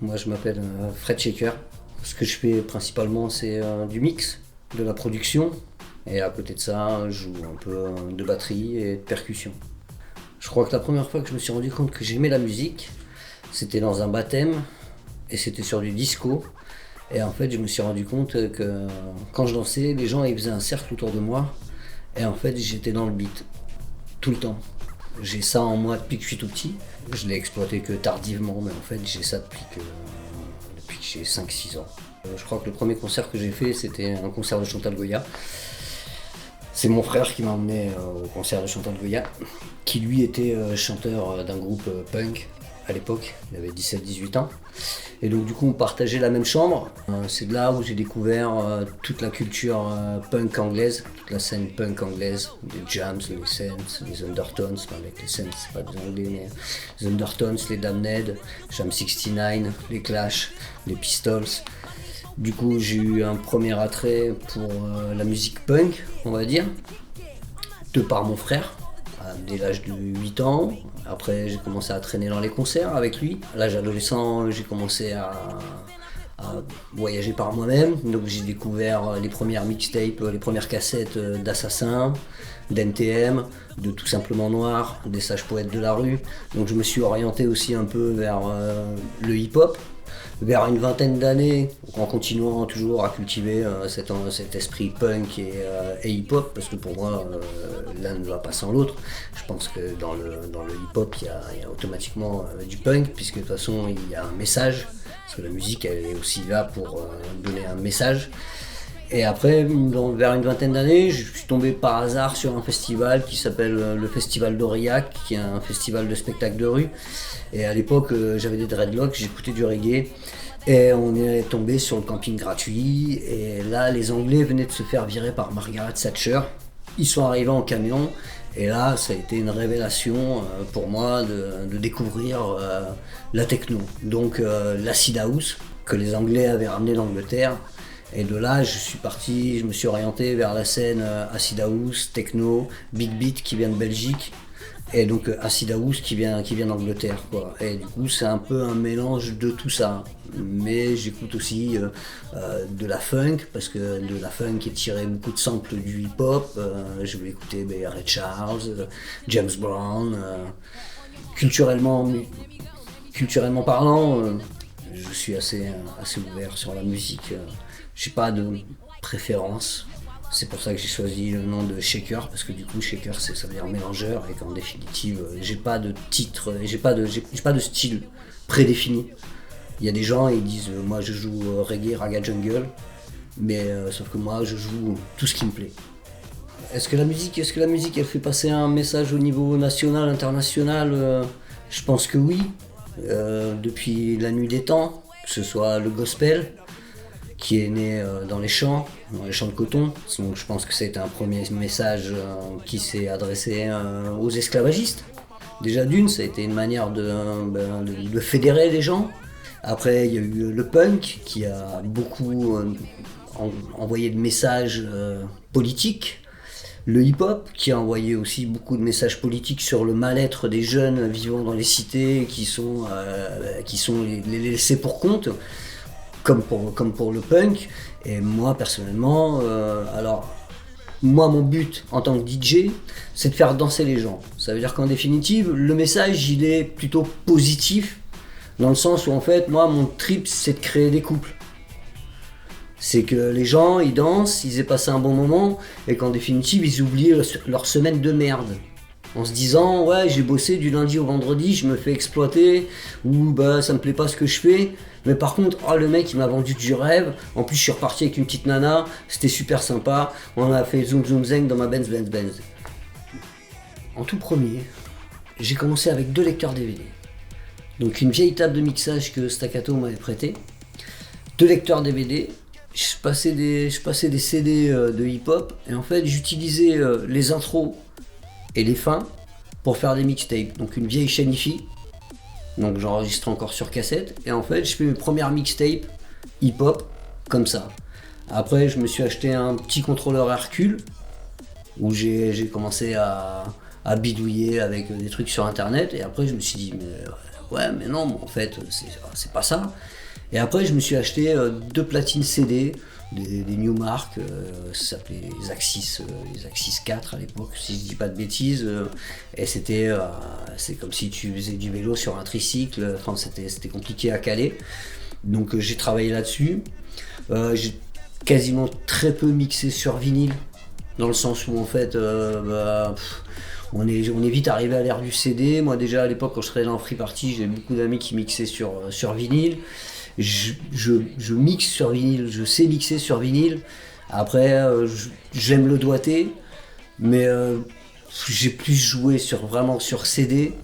Moi je m'appelle Fred Shaker. Ce que je fais principalement c'est du mix, de la production. Et à côté de ça, je joue un peu de batterie et de percussion. Je crois que la première fois que je me suis rendu compte que j'aimais la musique, c'était dans un baptême et c'était sur du disco. Et en fait, je me suis rendu compte que quand je dansais, les gens ils faisaient un cercle autour de moi. Et en fait, j'étais dans le beat, tout le temps. J'ai ça en moi depuis que je suis tout petit. Je l'ai exploité que tardivement, mais en fait, j'ai ça depuis que j'ai 5-6 ans. Je crois que le premier concert que j'ai fait, c'était un concert de Chantal Goya. C'est mon frère qui m'a emmené au concert de Chantal Goya, qui lui était chanteur d'un groupe punk à l'époque, il avait 17-18 ans. Et donc du coup on partageait la même chambre. C'est de là où j'ai découvert toute la culture punk anglaise, toute la scène punk anglaise, les Jams, les Saints, les Undertones, enfin avec les Saints c'est pas des anglais mais les Undertones, les Damned, Jam 69, les Clash, les Pistols. Du coup j'ai eu un premier attrait pour la musique punk, on va dire, de par mon frère. Dès l'âge de 8 ans, après j'ai commencé à traîner dans les concerts avec lui. À l'âge adolescent, j'ai commencé à voyager par moi-même, donc j'ai découvert les premières mixtapes, les premières cassettes d'Assassin, d'NTM, de Tout Simplement Noir, des Sages Poètes de la Rue. Donc je me suis orienté aussi un peu vers le hip-hop. Vers une vingtaine d'années, en continuant toujours à cultiver cet esprit punk et hip-hop, parce que pour moi, l'un ne va pas sans l'autre. Je pense que dans le hip-hop, il y a automatiquement du punk, puisque de toute façon, il y a un message, parce que la musique, elle est aussi là pour donner un message. Et après, vers une vingtaine d'années, je suis tombé par hasard sur un festival qui s'appelle le Festival d'Aurillac, qui est un festival de spectacles de rue. Et à l'époque, j'avais des dreadlocks, j'écoutais du reggae. Et on est tombé sur le camping gratuit. Et là, les Anglais venaient de se faire virer par Margaret Thatcher. Ils sont arrivés en camion. Et là, ça a été une révélation pour moi de découvrir la techno. Donc l'acid house, que les Anglais avaient ramené d'Angleterre. Et de là, je me suis orienté vers la scène acid house, techno, big beat qui vient de Belgique. Et donc acid house qui vient d'Angleterre, quoi. Et du coup c'est un peu un mélange de tout ça. Mais j'écoute aussi de la funk, parce que de la funk est tiré beaucoup de samples du hip-hop. Je vais écouter Ray Charles, James Brown. Culturellement parlant, je suis assez ouvert sur la musique. J'ai pas de préférence. C'est pour ça que j'ai choisi le nom de Shaker, parce que du coup Shaker ça veut dire mélangeur, et qu'en définitive j'ai pas de titre, j'ai pas de style prédéfini. Il y a des gens ils disent moi je joue reggae, raga jungle, mais sauf que moi je joue tout ce qui me plaît. Est-ce que la musique elle fait passer un message au niveau national, international? Je pense que oui. Depuis la nuit des temps, que ce soit le gospel, qui est né dans les champs de coton. Donc je pense que c'était un premier message qui s'est adressé aux esclavagistes. Déjà d'une, ça a été une manière de fédérer les gens. Après, il y a eu le punk qui a beaucoup envoyé de messages politiques. Le hip-hop qui a envoyé aussi beaucoup de messages politiques sur le mal-être des jeunes vivant dans les cités qui sont les laissés pour compte. Comme pour le punk. Et moi personnellement, moi mon but en tant que DJ, c'est de faire danser les gens. Ça veut dire qu'en définitive, le message il est plutôt positif, dans le sens où en fait, moi mon trip c'est de créer des couples. C'est que les gens ils dansent, ils aient passé un bon moment, et qu'en définitive ils oublient leur semaine de merde. En se disant, ouais, j'ai bossé du lundi au vendredi, je me fais exploiter, ou bah ça me plaît pas ce que je fais, mais par contre, oh, le mec il m'a vendu du rêve, en plus je suis reparti avec une petite nana, c'était super sympa, on a fait zoom zoom zeng dans ma Benz. En tout premier, j'ai commencé avec 2 lecteurs DVD. Donc une vieille table de mixage que Staccato m'avait prêté, 2 lecteurs DVD, je passais des CD de hip-hop, et en fait j'utilisais les intros et les fins pour faire des mixtapes. Donc une vieille chaîne hi-fi, donc j'enregistre encore sur cassette, et en fait je fais mes premières mixtapes hip-hop comme ça. Après, je me suis acheté un petit contrôleur Hercule où j'ai commencé à bidouiller avec des trucs sur internet. Et après, je me suis dit, mais ouais, mais non, en fait, c'est pas ça. Et après, je me suis acheté 2 platines CD, des Newmark, ça s'appelait les Axis 4 à l'époque, si je dis pas de bêtises. Et c'est comme si tu faisais du vélo sur un tricycle, enfin, c'était compliqué à caler. Donc j'ai travaillé là-dessus. J'ai quasiment très peu mixé sur vinyle, dans le sens où en fait, on est vite arrivé à l'ère du CD. Moi déjà à l'époque quand je travaillais en free party, j'avais beaucoup d'amis qui mixaient sur vinyle. Je mixe sur vinyle, je sais mixer sur vinyle. Après, j'aime le doigté, mais j'ai plus joué vraiment sur CD,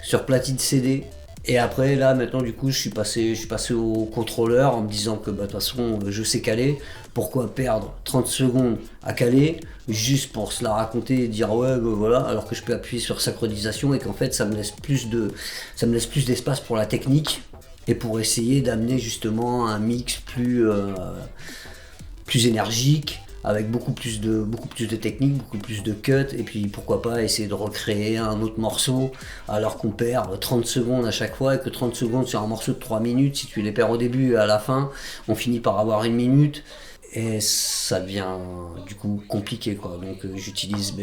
sur platine CD. Et après, là, maintenant, du coup, je suis passé au contrôleur en me disant que, de toute façon, je sais caler. Pourquoi perdre 30 secondes à caler juste pour se la raconter et dire ouais, voilà, alors que je peux appuyer sur synchronisation et qu'en fait, ça me laisse plus d'espace pour la technique et pour essayer d'amener justement un mix plus énergique, avec beaucoup plus de technique, beaucoup plus de cuts, et puis pourquoi pas essayer de recréer un autre morceau alors qu'on perd 30 secondes à chaque fois, et que 30 secondes sur un morceau de 3 minutes, si tu les perds au début et à la fin, on finit par avoir 1 minute, et ça devient du coup compliqué, quoi. Donc j'utilise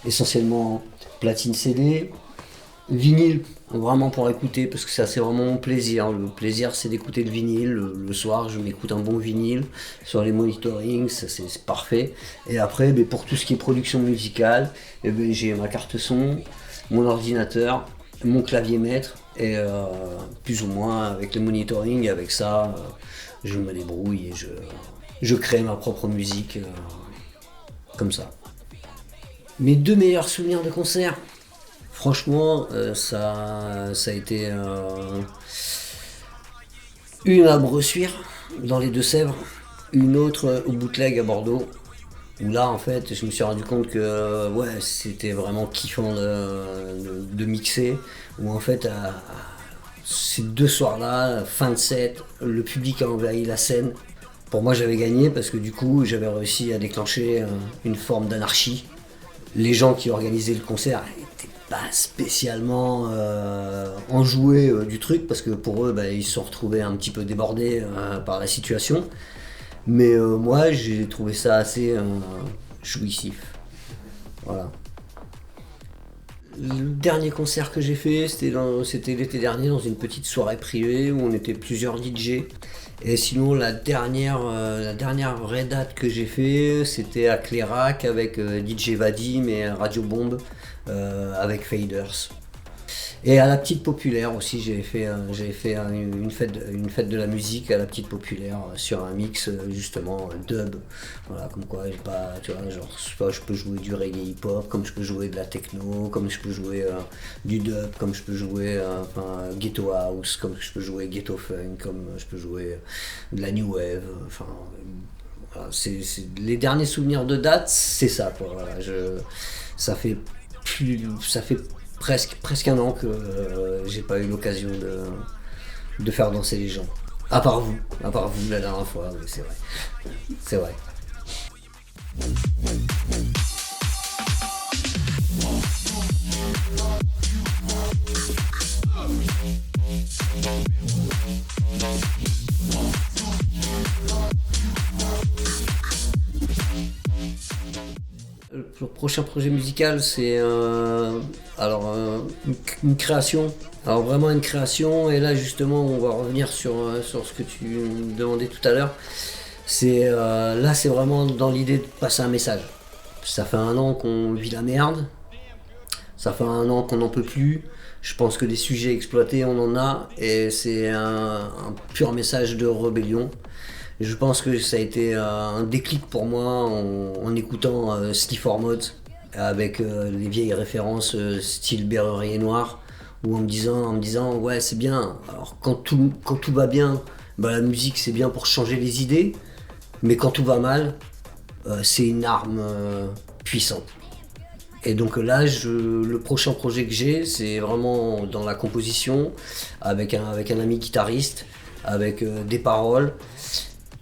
essentiellement platine CD, vinyle, vraiment pour écouter, parce que ça c'est vraiment mon plaisir. Le plaisir c'est d'écouter le vinyle. Le soir je m'écoute un bon vinyle sur les monitorings, ça c'est parfait. Et après pour tout ce qui est production musicale, j'ai ma carte son, mon ordinateur, mon clavier maître, et plus ou moins avec le monitoring, avec ça je me débrouille et je crée ma propre musique comme ça. Mes 2 meilleurs souvenirs de concert, franchement, ça a été une à Bressuire, dans les Deux-Sèvres, une autre au Bootleg à Bordeaux, où là, en fait, je me suis rendu compte que ouais, c'était vraiment kiffant de mixer, où en fait, ces 2 soirs-là, fin de set, le public a envahi la scène. Pour moi, j'avais gagné parce que du coup, j'avais réussi à déclencher une forme d'anarchie. Les gens qui organisaient le concert n'étaient pas spécialement enjoués du truc, parce que pour eux, ils se sont retrouvés un petit peu débordés par la situation. Mais moi, j'ai trouvé ça assez jouissif. Voilà. Le dernier concert que j'ai fait, c'était l'été dernier, dans une petite soirée privée où on était plusieurs DJ. Et sinon, la dernière vraie date que j'ai fait, c'était à Clérac avec DJ Vadim et Radio Bombe avec Faders. Et à la Petite Populaire aussi, j'avais fait une fête de la musique à la Petite Populaire sur un mix justement dub. Voilà, comme quoi tu vois, genre, je peux jouer du reggae hip-hop, comme je peux jouer de la techno, comme je peux jouer du dub, comme je peux jouer ghetto house, comme je peux jouer ghetto funk, comme je peux jouer de la new wave. Enfin, voilà, c'est les derniers souvenirs de date, c'est ça, quoi. Voilà, ça fait presque 1 an que j'ai pas eu l'occasion de faire danser les gens. À part vous la dernière fois, oui, c'est vrai. C'est vrai. Le prochain projet musical, c'est une création. Alors vraiment une création, et là justement on va revenir sur ce que tu me demandais tout à l'heure. Là c'est vraiment dans l'idée de passer un message. Ça fait 1 an qu'on vit la merde, ça fait 1 an qu'on n'en peut plus. Je pense que des sujets exploités on en a, et c'est un pur message de rébellion. Je pense que ça a été un déclic pour moi en écoutant Sleaford Mods avec les vieilles références style Berrurier Noir, ou en me disant ouais c'est bien. Alors quand tout va bien, la musique c'est bien pour changer les idées, mais quand tout va mal, c'est une arme puissante. Et donc là, le prochain projet que j'ai, c'est vraiment dans la composition, avec un ami guitariste, avec des paroles.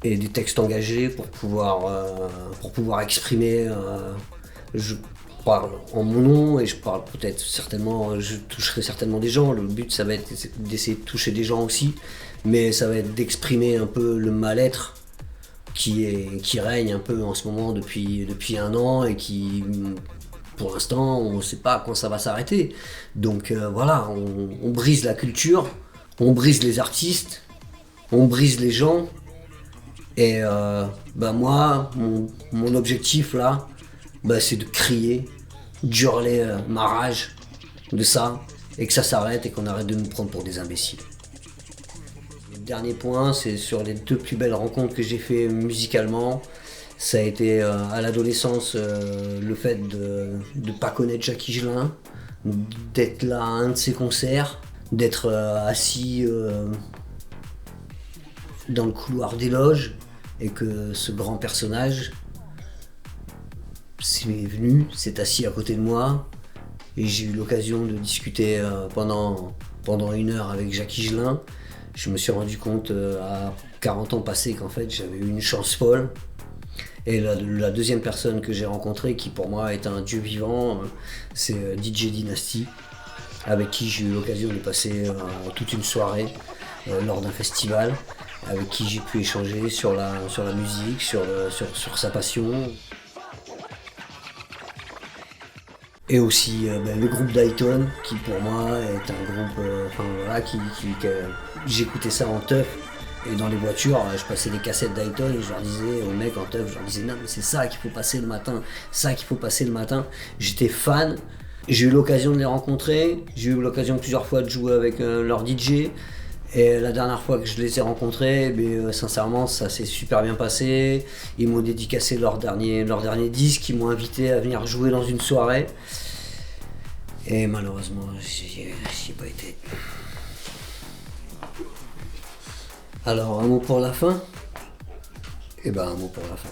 et des textes engagés pour pouvoir exprimer. Je parle en mon nom et je parle peut-être certainement, je toucherai certainement des gens. Le but, ça va être d'essayer de toucher des gens aussi, mais ça va être d'exprimer un peu le mal-être qui règne un peu en ce moment depuis un an et qui, pour l'instant, on ne sait pas quand ça va s'arrêter. Donc voilà, on brise la culture, on brise les artistes, on brise les gens. Et moi, mon objectif là, c'est de crier, d'hurler ma rage de ça, et que ça s'arrête et qu'on arrête de nous prendre pour des imbéciles. Le dernier point, c'est sur les 2 plus belles rencontres que j'ai fait musicalement. Ça a été à l'adolescence le fait de ne pas connaître Jackie Higelin, d'être là à un de ses concerts, d'être assis dans le couloir des loges et que ce grand personnage s'est assis à côté de moi et j'ai eu l'occasion de discuter pendant 1 heure avec Jackie Higelin. Je me suis rendu compte à 40 ans passés qu'en fait j'avais eu une chance folle. Et la deuxième personne que j'ai rencontrée, qui pour moi est un dieu vivant, c'est DJ Dynasty, avec qui j'ai eu l'occasion de passer toute une soirée lors d'un festival, avec qui j'ai pu échanger sur la musique, sur sa passion. Et aussi le groupe Dayton, qui pour moi est un groupe, j'écoutais ça en teuf. Et dans les voitures, je passais des cassettes Dayton et je leur disais aux mecs en teuf, je leur disais non mais c'est ça qu'il faut passer le matin, J'étais fan, j'ai eu l'occasion de les rencontrer, j'ai eu l'occasion plusieurs fois de jouer avec leur DJ. Et la dernière fois que je les ai rencontrés, sincèrement ça s'est super bien passé. Ils m'ont dédicacé leur dernier disque, ils m'ont invité à venir jouer dans une soirée. Et malheureusement, j'y ai pas été. Alors, un mot pour la fin ? Un mot pour la fin.